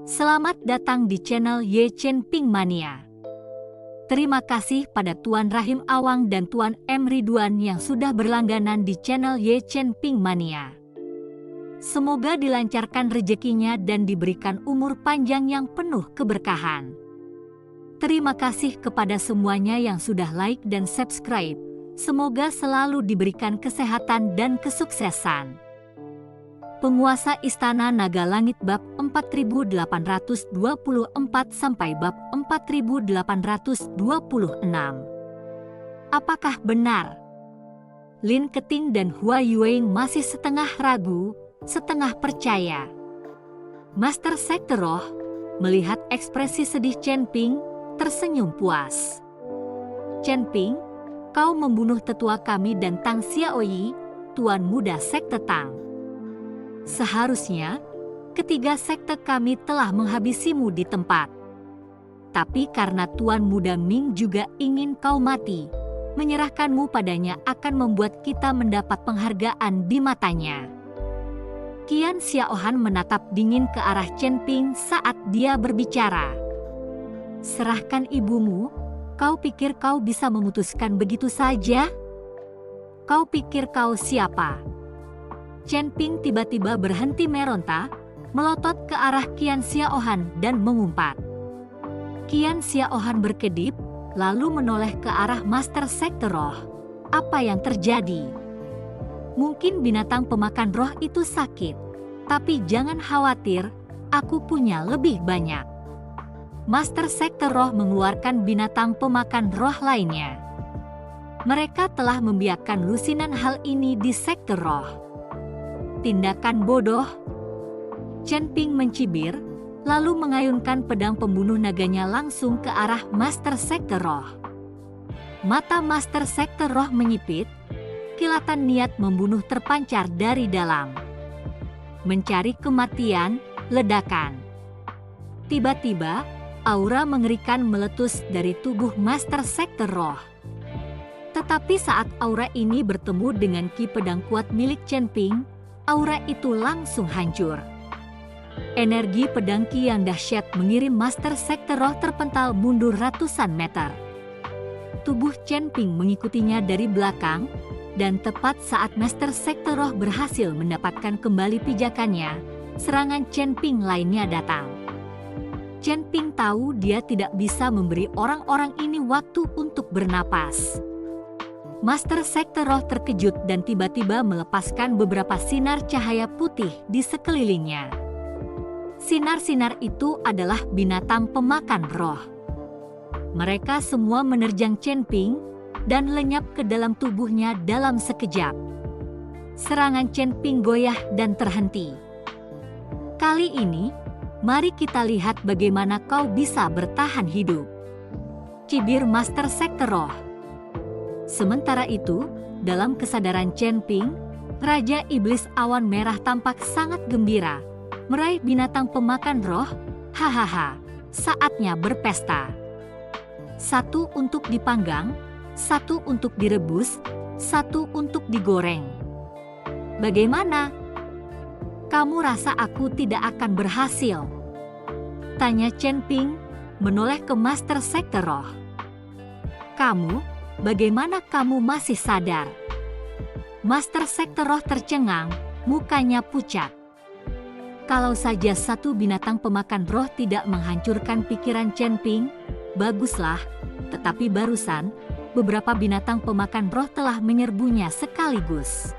Selamat datang di channel Ye Chen Ping Mania. Terima kasih pada Tuan Rahim Awang dan Tuan M. Ridwan yang sudah berlangganan di channel Ye Chen Ping Mania. Semoga dilancarkan rezekinya dan diberikan umur panjang yang penuh keberkahan. Terima kasih kepada semuanya yang sudah like dan subscribe. Semoga selalu diberikan kesehatan dan kesuksesan. Penguasa Istana Naga Langit bab 4824 sampai bab 4826. Apakah benar? Lin Keting dan Hua Yueng masih setengah ragu, setengah percaya. Master Sekte Roh melihat ekspresi sedih Chen Ping, tersenyum puas. Chen Ping, kau membunuh tetua kami dan Tang Xiaoyi, Tuan Muda Sekte Tang. Seharusnya, ketiga sekte kami telah menghabisimu di tempat. Tapi karena Tuan Muda Ming juga ingin kau mati, menyerahkanmu padanya akan membuat kita mendapat penghargaan di matanya. Qian Xiaohan menatap dingin ke arah Chen Ping saat dia berbicara. Serahkan ibumu, kau pikir kau bisa memutuskan begitu saja? Kau pikir kau siapa? Chen Ping tiba-tiba berhenti meronta, melotot ke arah Qian Xiaohan dan mengumpat. Qian Xiaohan berkedip, lalu menoleh ke arah Master Sekte Roh. Apa yang terjadi? Mungkin binatang pemakan roh itu sakit, tapi jangan khawatir, aku punya lebih banyak. Master Sekte Roh mengeluarkan binatang pemakan roh lainnya. Mereka telah membiarkan lusinan hal ini di Sekte Roh. Tindakan bodoh. Chen Ping mencibir, lalu mengayunkan pedang pembunuh naganya langsung ke arah Master Sekte Roh. Mata Master Sekte Roh menyipit, kilatan niat membunuh terpancar dari dalam. Mencari kematian, ledakan. Tiba-tiba, aura mengerikan meletus dari tubuh Master Sekte Roh. Tetapi saat aura ini bertemu dengan ki pedang kuat milik Chen Ping, aura itu langsung hancur. Energi pedang ki yang dahsyat mengirim Master Sekte Roh terpental mundur ratusan meter. Tubuh Chen Ping mengikutinya dari belakang, dan tepat saat Master Sekte Roh berhasil mendapatkan kembali pijakannya, serangan Chen Ping lainnya datang. Chen Ping tahu dia tidak bisa memberi orang-orang ini waktu untuk bernapas. Master Sekte Roh terkejut dan tiba-tiba melepaskan beberapa sinar cahaya putih di sekelilingnya. Sinar-sinar itu adalah binatang pemakan roh. Mereka semua menerjang Chen Ping dan lenyap ke dalam tubuhnya dalam sekejap. Serangan Chen Ping goyah dan terhenti. Kali ini, mari kita lihat bagaimana kau bisa bertahan hidup. Cibir Master Sekte Roh. Sementara itu, dalam kesadaran Chen Ping, Raja Iblis Awan Merah tampak sangat gembira. Meraih binatang pemakan roh, hahaha, saatnya berpesta. Satu untuk dipanggang, satu untuk direbus, satu untuk digoreng. Bagaimana? Kamu rasa aku tidak akan berhasil? Tanya Chen Ping, menoleh ke Master Sekte Roh. Kamu? Bagaimana kamu masih sadar? Master Sekte Roh tercengang, mukanya pucat. Kalau saja satu binatang pemakan roh tidak menghancurkan pikiran Chen Ping, baguslah. Tetapi barusan, beberapa binatang pemakan roh telah menyerbunya sekaligus.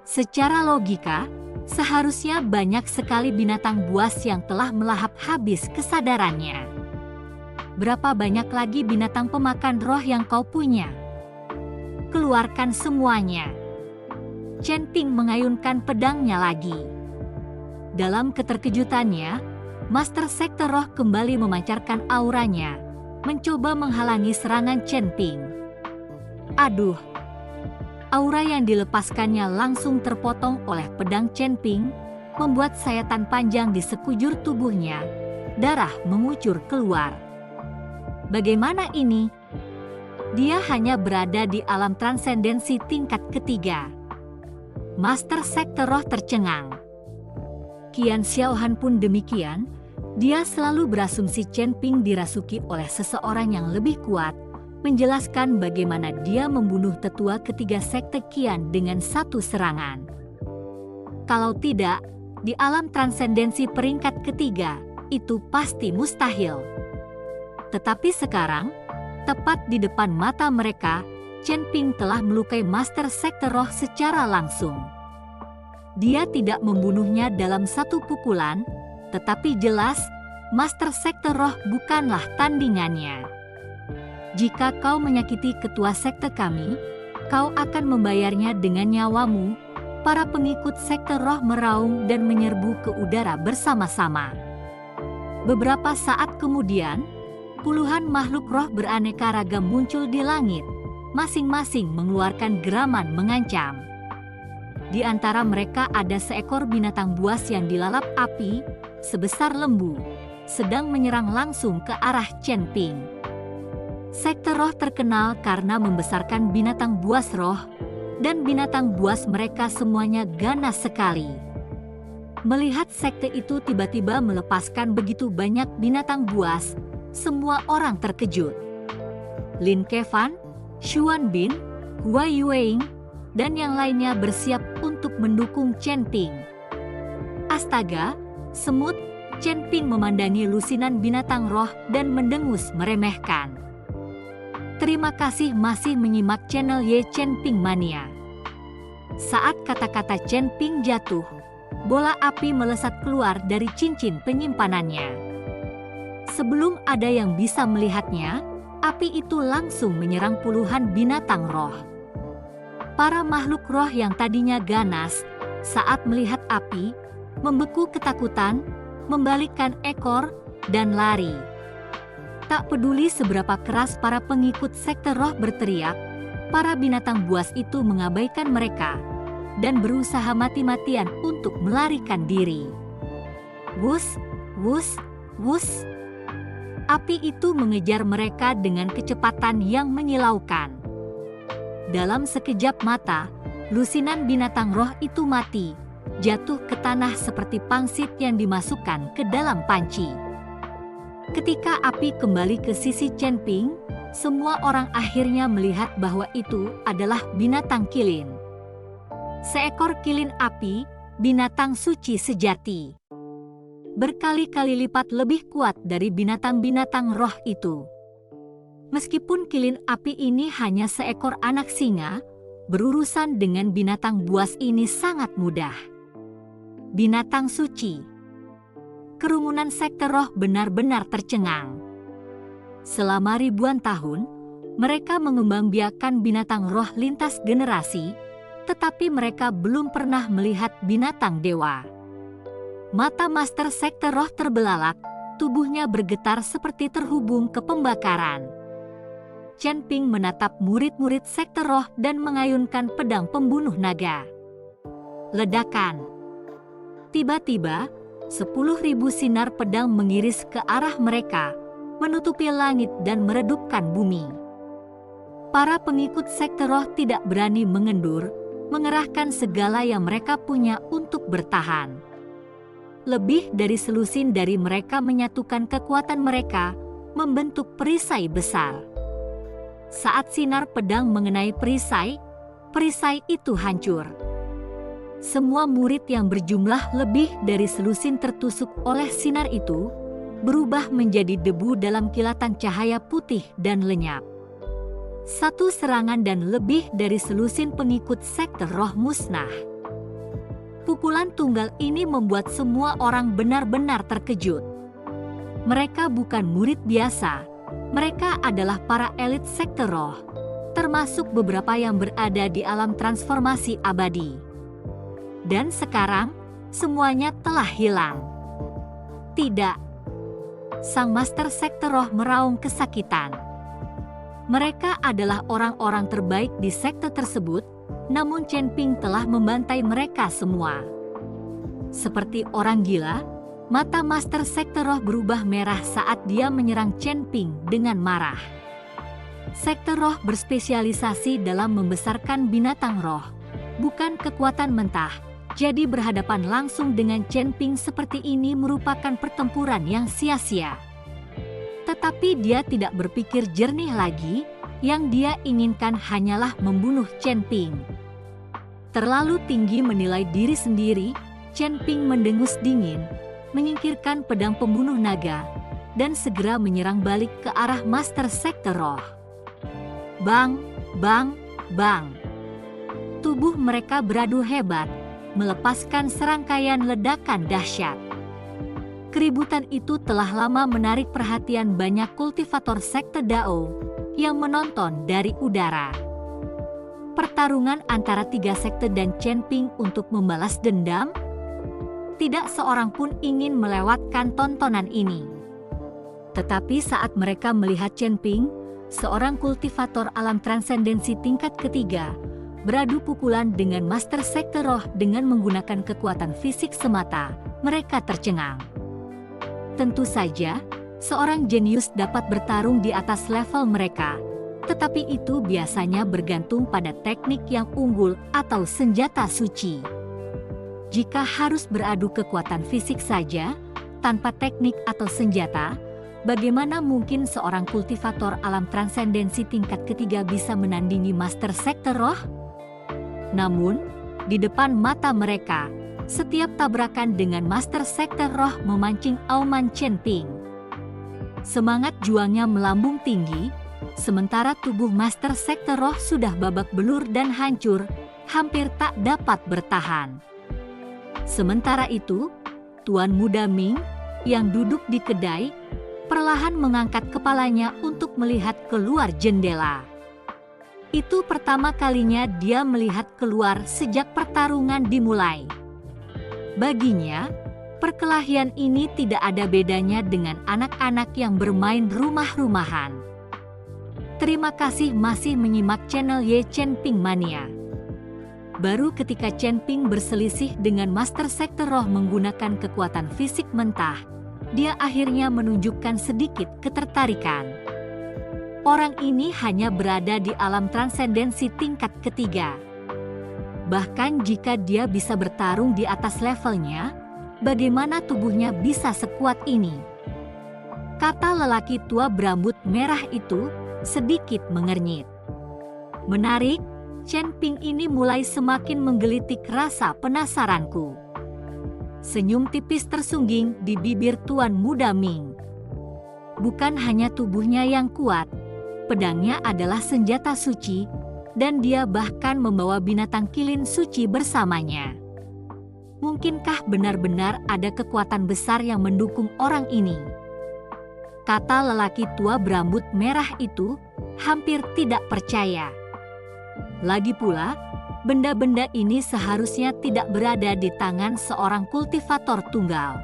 Secara logika, seharusnya banyak sekali binatang buas yang telah melahap habis kesadarannya. Berapa banyak lagi binatang pemakan roh yang kau punya? Keluarkan semuanya. Chen Ping mengayunkan pedangnya lagi. Dalam keterkejutannya, Master Sekte Roh kembali memancarkan auranya, mencoba menghalangi serangan Chen Ping. Aduh! Aura yang dilepaskannya langsung terpotong oleh pedang Chen Ping, membuat sayatan panjang di sekujur tubuhnya. Darah mengucur keluar. Bagaimana ini? Dia hanya berada di alam transendensi tingkat ketiga. Master Sekte Roh tercengang. Qian Xiaohan pun demikian, Dia selalu berasumsi Chen Ping dirasuki oleh seseorang yang lebih kuat, menjelaskan bagaimana dia membunuh tetua ketiga sekte Qian dengan satu serangan. Kalau tidak, di alam transendensi peringkat ketiga, itu pasti mustahil. Tetapi sekarang, tepat di depan mata mereka, Chen Ping telah melukai Master Sekte Roh secara langsung. Dia tidak membunuhnya dalam satu pukulan, tetapi jelas, Master Sekte Roh bukanlah tandingannya. Jika kau menyakiti ketua sekte kami, kau akan membayarnya dengan nyawamu. Para pengikut sekte roh meraung dan menyerbu ke udara bersama-sama. Beberapa saat kemudian, puluhan makhluk roh beraneka ragam muncul di langit, masing-masing mengeluarkan geraman mengancam. Di antara mereka ada seekor binatang buas yang dilalap api, sebesar lembu, sedang menyerang langsung ke arah Chen Ping. Sekte roh terkenal karena membesarkan binatang buas roh, dan binatang buas mereka semuanya ganas sekali. Melihat sekte itu tiba-tiba melepaskan begitu banyak binatang buas, semua orang terkejut. Lin Kevan, Xuan Bin, Hua Yueing, dan yang lainnya bersiap untuk mendukung Chen Ping. Astaga, semut! Chen Ping memandangi lusinan binatang roh dan mendengus meremehkan. Terima kasih masih menyimak channel Ye Chen Ping Mania. Saat kata-kata Chen Ping jatuh, bola api melesat keluar dari cincin penyimpanannya. Sebelum ada yang bisa melihatnya, api itu langsung menyerang puluhan binatang roh. Para makhluk roh yang tadinya ganas, saat melihat api, membeku ketakutan, membalikkan ekor, dan lari. Tak peduli seberapa keras para pengikut sekte roh berteriak, para binatang buas itu mengabaikan mereka dan berusaha mati-matian untuk melarikan diri. Wus, wus, wus. Api itu mengejar mereka dengan kecepatan yang menyilaukan. Dalam sekejap mata, lusinan binatang roh itu mati, jatuh ke tanah seperti pangsit yang dimasukkan ke dalam panci. Ketika api kembali ke sisi Chen Ping, semua orang akhirnya melihat bahwa itu adalah binatang kilin. Seekor kilin api, binatang suci sejati. Berkali-kali lipat lebih kuat dari binatang-binatang roh itu. Meskipun kilin api ini hanya seekor anak singa, berurusan dengan binatang buas ini sangat mudah. Binatang suci. Kerumunan sekte roh benar-benar tercengang. Selama ribuan tahun, mereka mengembangbiakan binatang roh lintas generasi, tetapi mereka belum pernah melihat binatang dewa. Mata Master Sekte Roh terbelalak, tubuhnya bergetar seperti terhubung ke pembakaran. Chen Ping menatap murid-murid Sekte Roh dan mengayunkan pedang pembunuh naga. Ledakan. Tiba-tiba, 10.000 sinar pedang mengiris ke arah mereka, menutupi langit dan meredupkan bumi. Para pengikut sekte roh tidak berani mengendur, mengerahkan segala yang mereka punya untuk bertahan. Lebih dari selusin dari mereka menyatukan kekuatan mereka, membentuk perisai besar. Saat sinar pedang mengenai perisai, perisai itu hancur. Semua murid yang berjumlah lebih dari selusin tertusuk oleh sinar itu, berubah menjadi debu dalam kilatan cahaya putih dan lenyap. Satu serangan dan lebih dari selusin pengikut sekte roh musnah. Pukulan tunggal ini membuat semua orang benar-benar terkejut. Mereka bukan murid biasa, mereka adalah para elit sekte roh, termasuk beberapa yang berada di alam transformasi abadi. Dan sekarang, semuanya telah hilang. Tidak. Sang Master Sekte Roh meraung kesakitan. Mereka adalah orang-orang terbaik di sekte tersebut, namun Chen Ping telah membantai mereka semua. Seperti orang gila, mata Master Sekte Roh berubah merah saat dia menyerang Chen Ping dengan marah. Sekte Roh berspesialisasi dalam membesarkan binatang roh, bukan kekuatan mentah, Jadi berhadapan langsung dengan Chen Ping seperti ini merupakan pertempuran yang sia-sia. Tetapi dia tidak berpikir jernih lagi, yang dia inginkan hanyalah membunuh Chen Ping. Terlalu tinggi menilai diri sendiri, Chen Ping mendengus dingin, menyingkirkan pedang pembunuh naga, dan segera menyerang balik ke arah Master Sekte Roh. Bang, bang, bang. Tubuh mereka beradu hebat, melepaskan serangkaian ledakan dahsyat. Keributan itu telah lama menarik perhatian banyak kultivator Sekte Dao yang menonton dari udara. Pertarungan antara tiga sekte dan Chen Ping untuk membalas dendam? Tidak seorang pun ingin melewatkan tontonan ini. Tetapi saat mereka melihat Chen Ping, seorang kultivator alam transendensi tingkat ketiga, beradu pukulan dengan Master Sekte Roh dengan menggunakan kekuatan fisik semata, mereka tercengang. Tentu saja, seorang jenius dapat bertarung di atas level mereka, tetapi itu biasanya bergantung pada teknik yang unggul atau senjata suci. Jika harus beradu kekuatan fisik saja, tanpa teknik atau senjata, bagaimana mungkin seorang kultivator alam transendensi tingkat ketiga bisa menandingi Master Sekte Roh? Namun, di depan mata mereka, setiap tabrakan dengan Master Sekte Roh memancing auman Chen Ping. Semangat juangnya melambung tinggi, sementara tubuh Master Sekte Roh sudah babak belur dan hancur, hampir tak dapat bertahan. Sementara itu, Tuan Muda Ming, yang duduk di kedai, perlahan mengangkat kepalanya untuk melihat keluar jendela. Itu pertama kalinya dia melihat keluar sejak pertarungan dimulai. Baginya, perkelahian ini tidak ada bedanya dengan anak-anak yang bermain rumah-rumahan. Terima kasih masih menyimak channel Ye Chen Ping Mania. Baru ketika Chen Ping berselisih dengan Master Sekte Roh menggunakan kekuatan fisik mentah, dia akhirnya menunjukkan sedikit ketertarikan. Orang ini hanya berada di alam transendensi tingkat ketiga. Bahkan jika dia bisa bertarung di atas levelnya, bagaimana tubuhnya bisa sekuat ini? Kata lelaki tua berambut merah itu sedikit mengernyit. Menarik, Chen Ping ini mulai semakin menggelitik rasa penasaranku. Senyum tipis tersungging di bibir Tuan Muda Ming. Bukan hanya tubuhnya yang kuat, pedangnya adalah senjata suci, dan dia bahkan membawa binatang kilin suci bersamanya. Mungkinkah benar-benar ada kekuatan besar yang mendukung orang ini? Kata lelaki tua berambut merah itu hampir tidak percaya. Lagi pula, benda-benda ini seharusnya tidak berada di tangan seorang kultivator tunggal.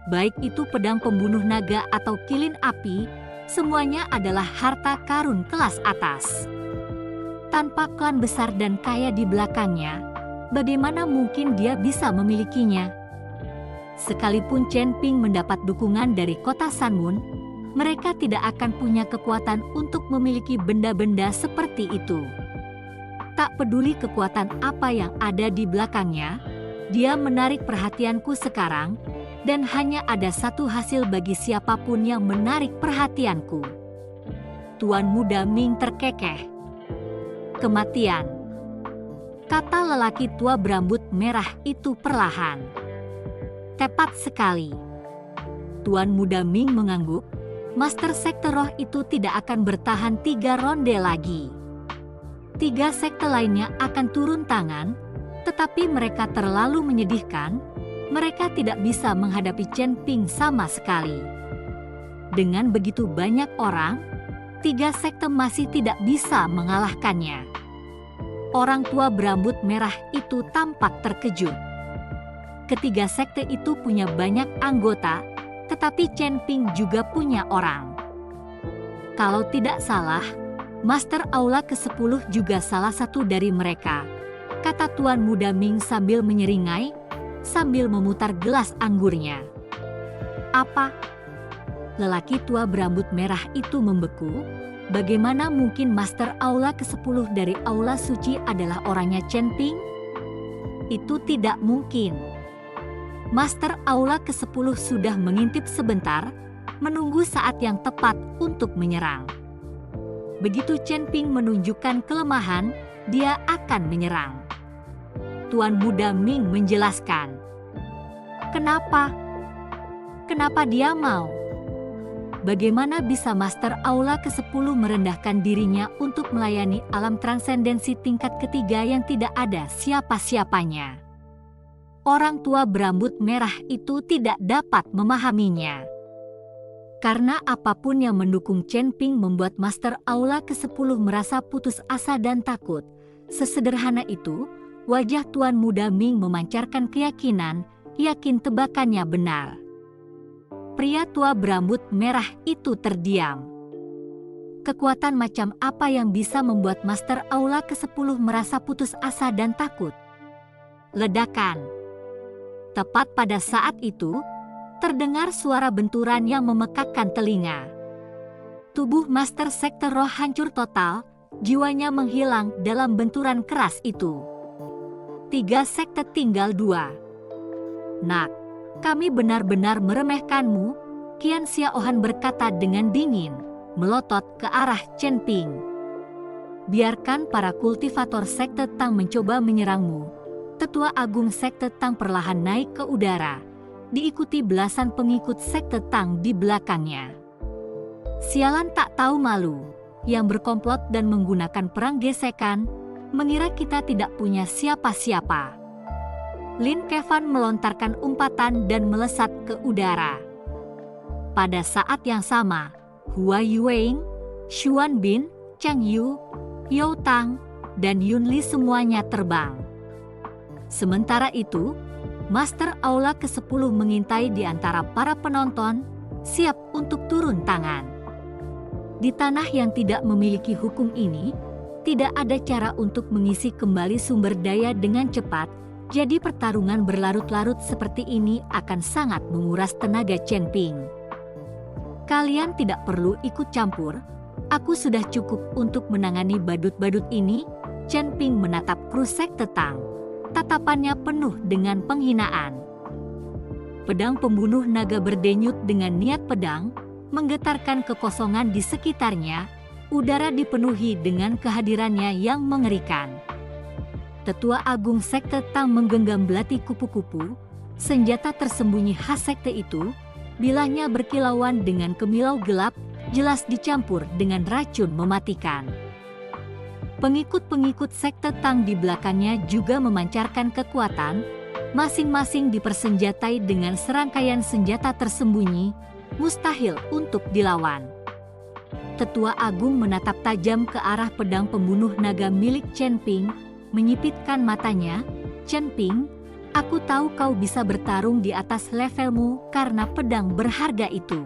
Baik itu pedang pembunuh naga atau kilin api, semuanya adalah harta karun kelas atas. Tanpa klan besar dan kaya di belakangnya, bagaimana mungkin dia bisa memilikinya? Sekalipun Chen Ping mendapat dukungan dari kota Sanmun, mereka tidak akan punya kekuatan untuk memiliki benda-benda seperti itu. Tak peduli kekuatan apa yang ada di belakangnya, dia menarik perhatianku sekarang, dan hanya ada satu hasil bagi siapapun yang menarik perhatianku. Tuan Muda Ming terkekeh. Kematian. Kata lelaki tua berambut merah itu perlahan. Tepat sekali. Tuan Muda Ming mengangguk. Master Sekte Roh itu tidak akan bertahan 3 ronde lagi. 3 sekte lainnya akan turun tangan, tetapi mereka terlalu menyedihkan. Mereka tidak bisa menghadapi Chen Ping sama sekali. Dengan begitu banyak orang, 3 sekte masih tidak bisa mengalahkannya. Orang tua berambut merah itu tampak terkejut. Ketiga sekte itu punya banyak anggota, tetapi Chen Ping juga punya orang. Kalau tidak salah, Master Aula ke-10 juga salah satu dari mereka, kata Tuan Muda Ming sambil menyeringai, sambil memutar gelas anggurnya. Apa? Lelaki tua berambut merah itu membeku. Bagaimana mungkin Master Aula ke-10 dari Aula Suci adalah orangnya Chen Ping? Itu tidak mungkin. Master Aula ke-10 sudah mengintip sebentar, menunggu saat yang tepat untuk menyerang. Begitu Chen Ping menunjukkan kelemahan, dia akan menyerang. Tuan Muda Ming menjelaskan. Kenapa? Kenapa dia mau? Bagaimana bisa Master Aula ke-10 merendahkan dirinya untuk melayani alam transendensi tingkat ketiga yang tidak ada siapa-siapanya? Orang tua berambut merah itu tidak dapat memahaminya. Karena apapun yang mendukung Chen Ping membuat Master Aula ke-10 merasa putus asa dan takut. Sesederhana itu, wajah Tuan Muda Ming memancarkan keyakinan, yakin tebakannya benar. Pria tua berambut merah itu terdiam. Kekuatan macam apa yang bisa membuat Master Aula ke-10 merasa putus asa dan takut? Ledakan. Tepat pada saat itu, terdengar suara benturan yang memekakkan telinga. Tubuh Master Sekte Roh hancur total, jiwanya menghilang dalam benturan keras itu. 3 sekte tinggal 2. Nak, kami benar-benar meremehkanmu, Qian Xiaohan berkata dengan dingin, melotot ke arah Chen Ping. Biarkan para kultivator Sekte Tang mencoba menyerangmu. Tetua Agung Sekte Tang perlahan naik ke udara, diikuti belasan pengikut Sekte Tang di belakangnya. Sialan tak tahu malu, yang berkomplot dan menggunakan perang gesekan, mengira kita tidak punya siapa-siapa. Lin Kevan melontarkan umpatan dan melesat ke udara. Pada saat yang sama, Hua Yueing, Xuan Bin, Chang Yu, Yao Tang, dan Yun Li semuanya terbang. Sementara itu, Master Aula ke-10 mengintai di antara para penonton, siap untuk turun tangan. Di tanah yang tidak memiliki hukum ini, tidak ada cara untuk mengisi kembali sumber daya dengan cepat, jadi pertarungan berlarut-larut seperti ini akan sangat menguras tenaga Chen Ping. Kalian tidak perlu ikut campur, aku sudah cukup untuk menangani badut-badut ini. Chen Ping menatap kru Sekte Tang. Tatapannya penuh dengan penghinaan. Pedang pembunuh naga berdenyut dengan niat pedang, menggetarkan kekosongan di sekitarnya, udara dipenuhi dengan kehadirannya yang mengerikan. Tetua Agung Sekte Tang menggenggam belati kupu-kupu, senjata tersembunyi khas sekte itu, bilahnya berkilauan dengan kemilau gelap, jelas dicampur dengan racun mematikan. Pengikut-pengikut Sekte Tang di belakangnya juga memancarkan kekuatan, masing-masing dipersenjatai dengan serangkaian senjata tersembunyi, mustahil untuk dilawan. Tetua Agung menatap tajam ke arah pedang pembunuh naga milik Chen Ping, menyipitkan matanya. Chen Ping, aku tahu kau bisa bertarung di atas levelmu karena pedang berharga itu.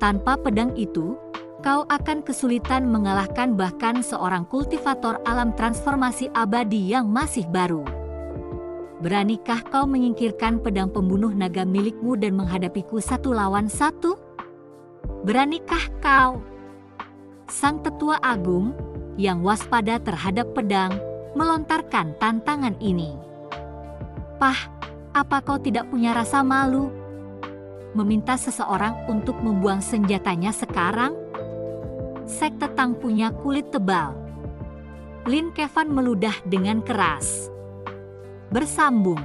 Tanpa pedang itu, kau akan kesulitan mengalahkan bahkan seorang kultivator alam transformasi abadi yang masih baru. Beranikah kau menyingkirkan pedang pembunuh naga milikmu dan menghadapiku 1 lawan 1? Beranikah kau? Sang Tetua Agung, yang waspada terhadap pedang, melontarkan tantangan ini. Pah, apa kau tidak punya rasa malu? Meminta seseorang untuk membuang senjatanya sekarang? Sekte Tang punya kulit tebal. Lin Kevan meludah dengan keras. Bersambung.